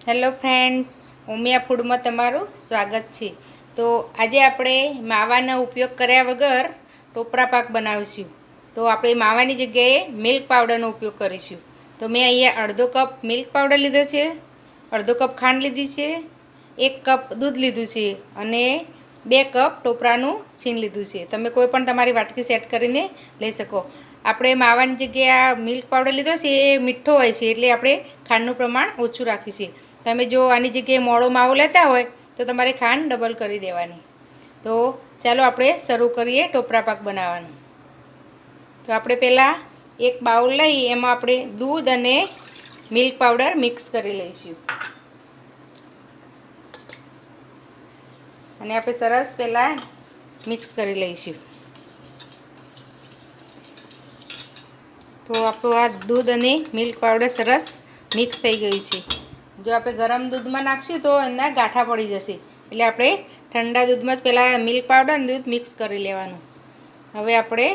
Hello friends, Umiya ફૂડમાં તમારું સ્વાગત છે। તો આજે આપણે માવાનો ઉપયોગ કર્યા વગર ટોપરા પાક બનાવીશું। તો આપણે માવાની જગ્યાએ મિલ્ક પાવડરનો ઉપયોગ કરીશું। તો મેં અહીંયા અડધો કપ મિલ્ક પાવડર લીધો છે, અડધો કપ ખાંડ લીધી છે, 1 કપ દૂધ લીધું છે અને 2 કપ ટોપરાનું છીણ લીધું છે। તમે કોઈ પણ તમારી વાટકી સેટ કરીને લઈ શકો। આપણે માવાની જગ્યાએ મિલ્ક પાવડર લીધો છે એ મીઠો હોય છે, એટલે આપણે ખાંડનું પ્રમાણ ઓછું રાખ્યું છે। તમે જો આની જગ્યાએ મોળો માવો લેતા હોય તો તમારે ખાંડ ડબલ કરી દેવાની। તો ચાલો આપણે શરૂ કરીએ ટોપરા પાક બનાવવાનું। તો આપણે પહેલાં એક બાઉલ લઈ એમાં આપણે દૂધ અને મિલ્ક પાવડર મિક્સ કરી લઈશું અને આપણે સરસ પહેલાં મિક્સ કરી લઈશું। તો આપણું આ દૂધ અને મિલ્ક પાવડર સરસ મિક્સ થઈ ગયું છે। જો આપણે ગરમ દૂધમાં નાખશું તો એના ગાંઠા પડી જશે, એટલે આપણે ઠંડા દૂધમાં જ પહેલાં મિલ્ક પાવડર અને દૂધ મિક્સ કરી લેવાનું। હવે આપણે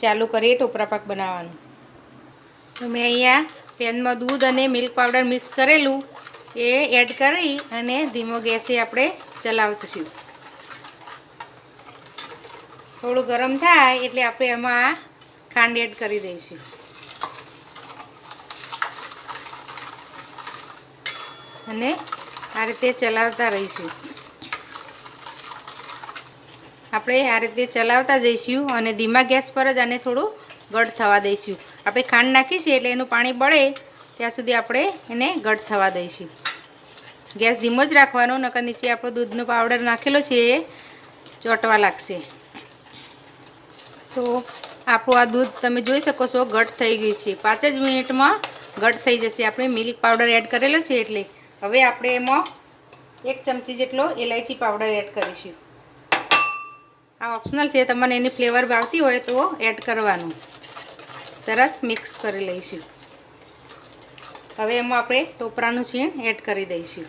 ચાલુ કરીએ ટોપરા પાક બનાવવાનું। તો મેં અહીંયા પેનમાં દૂધ અને મિલ્ક પાવડર મિક્સ કરેલું એ એડ કરી અને ધીમો ગેસે આપણે ચલાવશું। થોડું ગરમ થાય એટલે આપણે એમાં ખાંડ એડ કરી દઈશું અને આ રીતે ચલાવતા રહીશું। આપણે આ રીતે ચલાવતા જઈશું અને ધીમા ગેસ પર જ આને થોડું ગળ થવા દઈશું। આપણે ખાંડ નાખી છે એટલે એનું પાણી બળે ત્યાં સુધી આપણે એને ગળ થવા દઈશું। ગેસ ધીમો જ રાખવાનો, નકર નીચે આપણો દૂધનો પાવડર નાખેલો છે એ ચોંટવા લાગશે। તો આપણું આ દૂધ તમે જોઈ શકો છો ઘટ થઈ ગયું છે, 5 જ મિનિટમાં ઘટ થઈ જશે। આપણે મિલ્ક પાવડર એડ કરેલો છે એટલે હવે આપણે એમાં 1 ચમચી જેટલો ઇલાયચી પાવડર એડ કરીશું। આ ઓપ્શનલ છે, તમને એની ફ્લેવર ભાવતી હોય તો એડ કરવાનું। સરસ મિક્સ કરી લઈશું। હવે એમાં આપણે ટોપરાનું છીણ એડ કરી દઈશું,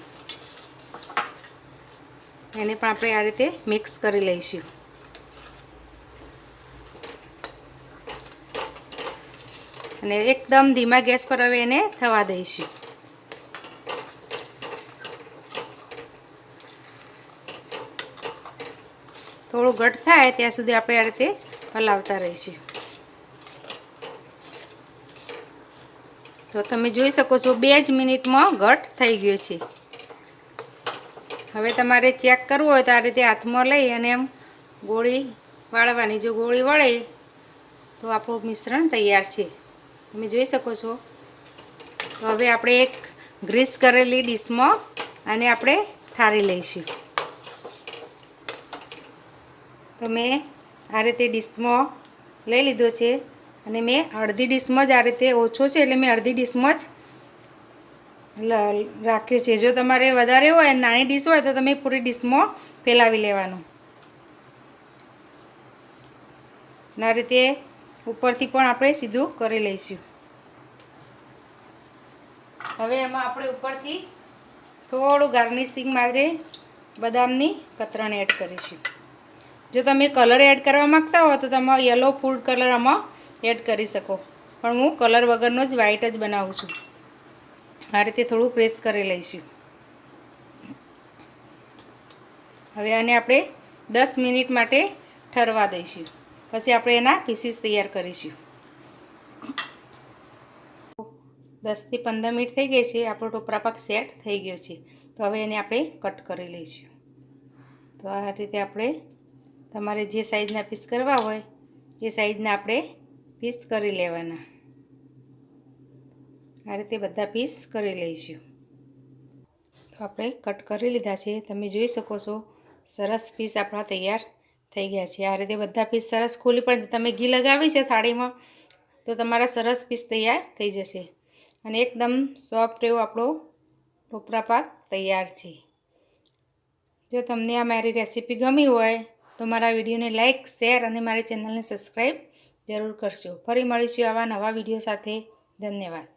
એને પણ આપણે આ રીતે મિક્સ કરી લઈશું અને એકદમ ધીમા ગેસ પર હવે એને થવા દઈશું। થોડું ઘટ થાય ત્યાં સુધી આપણે આ રીતે હલાવતા રહીશું। તો તમે જોઈ શકો છો 2 જ મિનિટમાં ઘટ થઈ ગયો છે। હવે તમારે ચેક કરવું હોય તો આ રીતે હાથમાં લઈ અને એમ ગોળી વાળવાની। જો ગોળી વળે તો આપણું મિશ્રણ તૈયાર છે, તમે જોઈ શકો છો। તો હવે આપણે એક ગ્રીસ કરેલી ડીશમાં આને આપણે ઠારી લઈશું। તો મેં આ રીતે ડીશમાં લઈ લીધો છે અને મેં અડધી ડીશમાં જ આ રીતે ઓછો છે એટલે મેં અડધી ડીશમાં જ રાખ્યો છે। જો તમારે વધારે હોય નાની ડીશ હોય તો તમે પૂરી ડીશમાં ફેલાવી લેવાનું। આ રીતે ઉપરથી પણ આપણે સીધું કરી લઈશું। હવે એમાં આપણે ઉપરથી થોડું ગાર્નિશિંગ માટે બદામની કતરણ એડ કરીશું। જો તમે કલર એડ કરવા માગતા હો તો તમે યલો ફૂડ કલર આમાં એડ કરી શકો, પણ હું કલર વગરનો જ વ્હાઈટ જ બનાવું છું। આ રીતે થોડું પ્રેસ કરી લઈશું। હવે આને આપણે 10 મિનિટ માટે ઠરવા દઈશું, પછી આપણે એના પીસીસ તૈયાર કરીશું। 10 થી 15 મિનિટ થઈ ગઈ છે, આપણો ટોપરા પાક સેટ થઈ ગયો છે। તો હવે એને આપણે કટ કરી લઈશું। તો આ રીતે આપણે તમારે જે સાઈઝના પીસ કરવા હોય એ સાઈઝના આપણે પીસ કરી લેવાના। આ રીતે બધા પીસ કરી લઈશું। તો આપણે કટ કરી લીધા છે, તમે જોઈ શકો છો સરસ પીસ આપણા તૈયાર થઈ ગયા છે। આ રીતે બધા પીસ સરસ ખોલી પણ તમે ઘી લગાવી છે થાળીમાં તો તમારા સરસ પીસ તૈયાર થઈ જશે અને એકદમ સોફ્ટ એવો આપણો ટોપરા પાક તૈયાર છે। જો તમને આ મારી રેસીપી ગમી હોય તો મારા વિડીયોને લાઈક, શેર અને મારી ચેનલને સબસ્ક્રાઈબ જરૂર કરશો। ફરી મળીશું આવા નવા વિડીયો સાથે। ધન્યવાદ।